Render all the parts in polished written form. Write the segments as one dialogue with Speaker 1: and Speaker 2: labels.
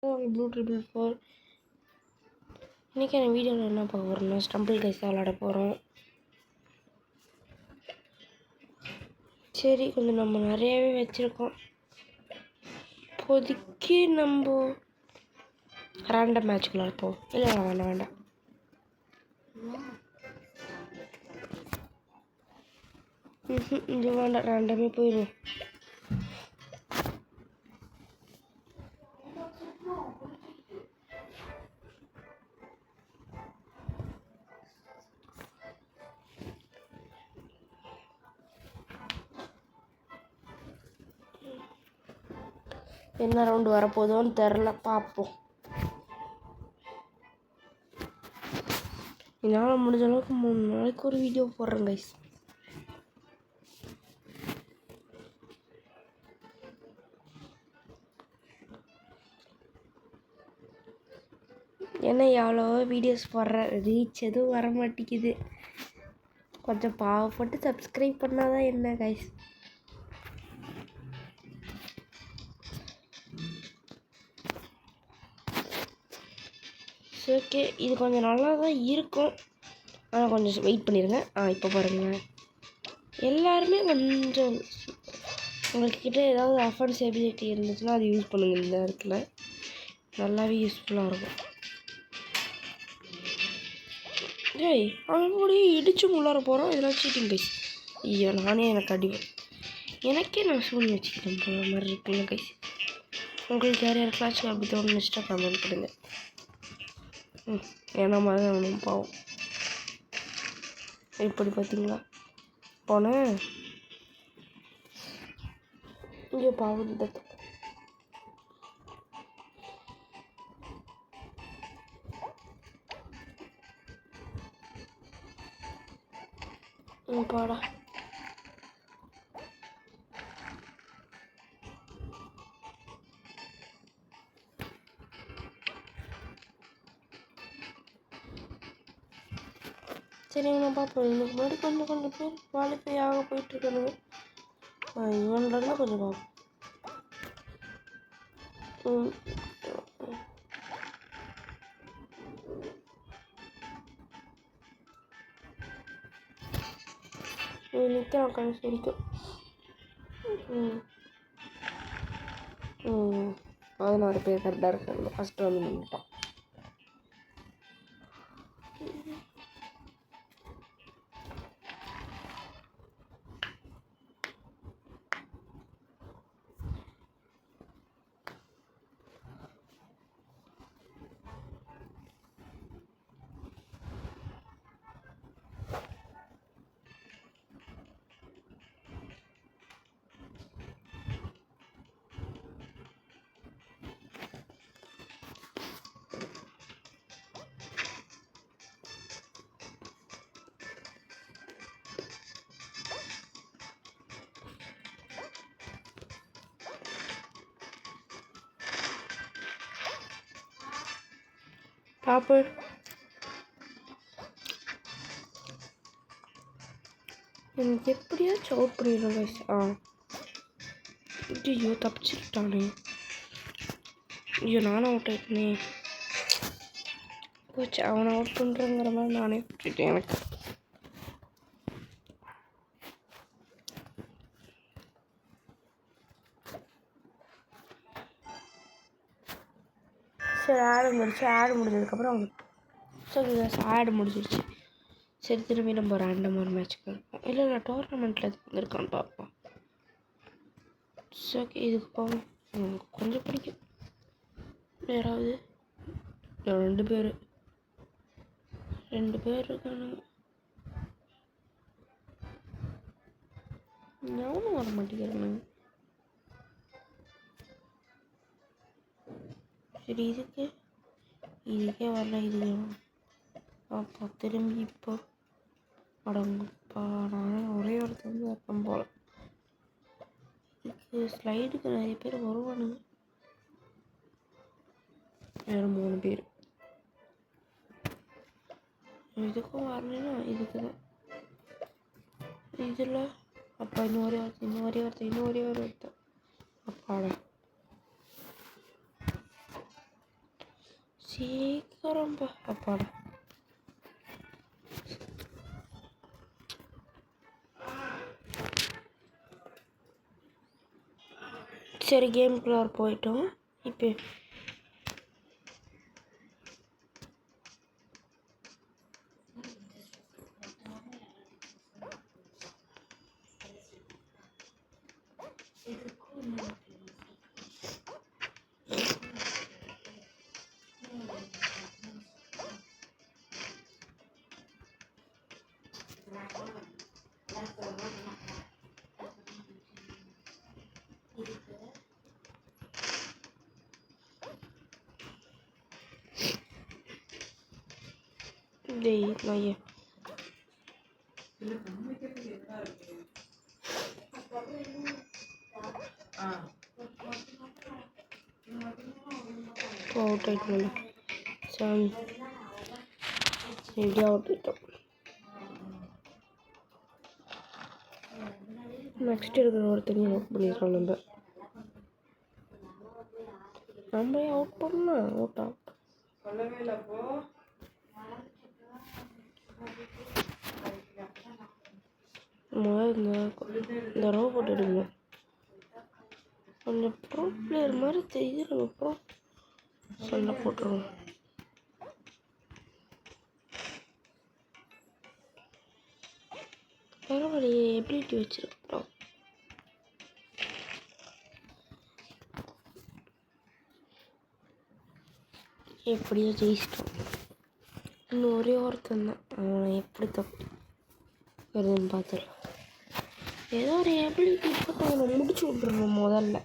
Speaker 1: Blue triple 4. இன்றைக்கி என் வீடியோவில் என்ன பார்க்க போகிறோம்னா ஸ்டம்பிள் கைஸ் விளாட போகிறோம். சரி, கொஞ்சம் நம்ம நிறையாவே வச்சுருக்கோம். இப்போதைக்கு நம்ம ரேண்டம் மேட்ச் விளாட்போம். இல்லை வேண்டாம். இது வேண்டாம், ரேண்டமே போயிடும். என்ன ரவுண்டு வரப்போதோன்னு தெரில, பார்ப்போம். என்னால் முடிஞ்ச அளவுக்கு 3 நாளைக்கு ஒரு வீடியோ போடுறேன் கைஸ். ஏன்னா எவ்வளவோ வீடியோஸ் போடுற ரீச் எதுவும் வர மாட்டேங்குது. கொஞ்சம் பாவப்பட்டு சப்ஸ்கிரைப் பண்ணாதான் என்ன கைஸ். ஓகே, இது கொஞ்சம் நல்லா தான் இருக்கும். ஆனால் கொஞ்சம் வெயிட் பண்ணிடுங்க. இப்போ பாருங்கள், எல்லாருமே கொஞ்சம் உங்கள்கிட்ட ஏதாவது அஃபென்ஸ் எபிலிட்டி இருந்துச்சுன்னா அது யூஸ் பண்ணுங்கள். இந்த இடத்துல நல்லாவே யூஸ்ஃபுல்லாக இருக்கும். ஏய், அவங்களோட இடிச்சு உள்ளார போகிறோம். இதெல்லாம் சீட்டிங் கைஸ். ஐயோ, நானே எனக்கு அடிவேன். எனக்கே நான் சூழ்நிலை வச்சுக்கிட்டேன் போகிற மாதிரி இருக்குங்க கைஸ். உங்களுக்கு யார் யாருக்காச்சும் அப்படி தோணுச்சுட்டா கமெண்ட் பண்ணுங்கள். ஏன்னா மாதிரி அவனும் பாவம். எப்படி பார்த்தீங்களா போனேன் இங்கே பாவம். பாடா சரி, நான் பார்ப்போம். இதுக்கு முன்னாடி கொஞ்சம் பேர் குவாலிஃபை ஆக போயிட்டுருக்கானுங்க. இவன்லாம் கொஞ்சம் பார்ப்போம். நிற்கிறான் கடைசி வரைக்கும். 16 பேர் கரெக்டாக இருக்காங்க. ஃபஸ்ட்டு வந்து நின்றுட்டான். பாப்பு எனக்கு எப்படியாச்சும் அவுட் பண்ணிடுறோம் கைஸ். ஐயோ, தப்பிச்சுட்டானே. ஐயோ, நானும் அவுட் ஆயிட்டேனே. போச்சு, அவனை அவுட் பண்ணுறேங்கிற மாதிரி நானே விட்டுட்டேன். எனக்கு சரி, ஆடு முடிஞ்சதுக்கப்புறம் அவங்க சரி ஆடு முடிஞ்சிருச்சு. சரி, திரும்பி நம்ம ரேண்டம் ஒரு மேட்ச்சுக்கு இருப்போம். இல்லை டோர்னமெண்ட்டில் எது வந்திருக்கான்னு பார்ப்போம். ஓகே, இதுக்கு போவோம். கொஞ்சம் பிடிக்கும். யாராவது 2 பேர் இருக்கானுங்க. எவனும் வர மாட்டேங்கிறானுங்க. சரி, இதுக்கே வரல. இதுக்கே அப்போ திரும்பி இப்போ அடங்குப்பா. நான் ஒரே ஒருத்தர் வந்து வைப்பேன் போல். இதுக்கு ஸ்லைடுக்கு நிறைய பேர் வருவானுங்க. வேறு 3 பேர். இதுக்கும் வரலன்னா இதுக்கு தான். இதில் அப்போ இன்னொரு ஒருத்தர் அப்பாடா. சீக்கிரம் அப்பாடா. சரி கேம்குள்ளே போயிட்டோம். இப்போ நான் அவுட் ஆகிட்டோம். சாமி எப்படியா அவுட் ஆகிட்டோம். நெக்ஸ்ட் இருக்கிற ஒருத்தனையும் அவுட் பண்ணிடுறோம். நம்ம அவுட் பண்ணலாம். அவுட் இந்த ரோபோட் எடுங்க. கொஞ்சம் ப்ரோ பிளேயர் மாதிரி தெரியுது. நம்ம ப்ரோ சண்டை போட்டுருவோம். பரவாயில்லையே, எபிலிட்டி வச்சிருக்கோம். எப்படியோ ஜெயிச்சிட்டோம். இன்னும் ஒரே ஒருத்தன் தான். அவனை எப்படி தப்பு வருதுன்னு பார்த்துடலாம். ஏதோ ஒரு எபிலிட்டி போட்டு அவனை முடிச்சு விட்றணும் முதல்ல.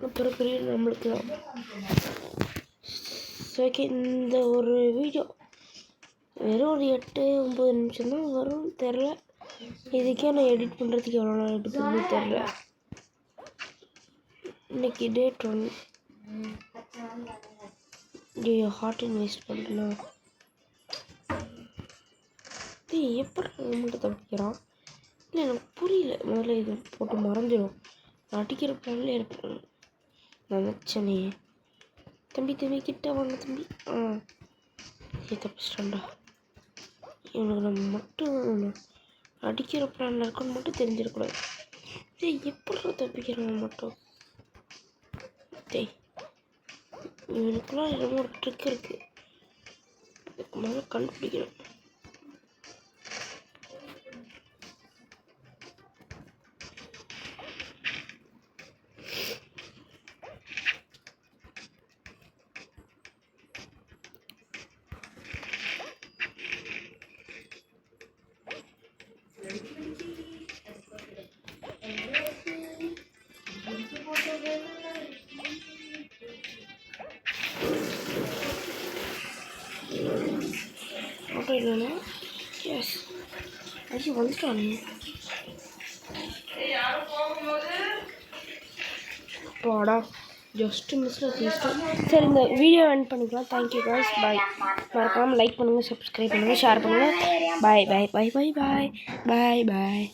Speaker 1: அப்புறம் பெரிய நம்மளுக்கு தான். ஓகே, இந்த ஒரு வீடியோ வெறும் ஒரு 8-9 நிமிஷம் தான் வரும். தெரில இதுக்கே நான் எடிட் பண்ணுறதுக்கு எவ்வளோ நாள் எடுக்குதுன்னு தெரில. இன்னைக்கு டேட் 1. ஐயோ, ஹார்ட் இன்வெஸ்ட் பண்ணலாம். எப்படி மட்டும் தப்பிக்கிறான்? இல்லை எனக்கு புரியல. முதல்ல இது போட்டு மறைஞ்சிடும். அடிக்கிற பிளான்ல இருப்பேன் நினச்சனே. தம்பி கிட்ட வாங்க தம்பி. தப்பிச்சிட்டான்டா. இவனுக்கு நம்ம மட்டும் அடிக்கிற பிளான்ல இருக்குன்னு மட்டும் தெரிஞ்சிடக்கூடாது. எப்படி தப்பிக்கிறான் மட்டும். இவனுக்குலாம் என்னமோ ஒரு ட்ரிக் இருக்கு. இதுக்கு மேலே கண்டுபிடிக்கணும். இல்லைன்னா எஸ் அடி வந்துட்டானு போடா. ஜஸ்ட் மிஸ்ஸில் பேசிட்டோம். சரி, இந்த வீடியோ எண்ட் பண்ணிக்கலாம். Thank you guys. பாய். மறக்காமல் லைக் பண்ணுங்கள், சப்ஸ்கிரைப் பண்ணுங்கள், ஷேர் பண்ணுங்கள். பாய் பாய் பாய் பாய் பாய் பாய் பாய்.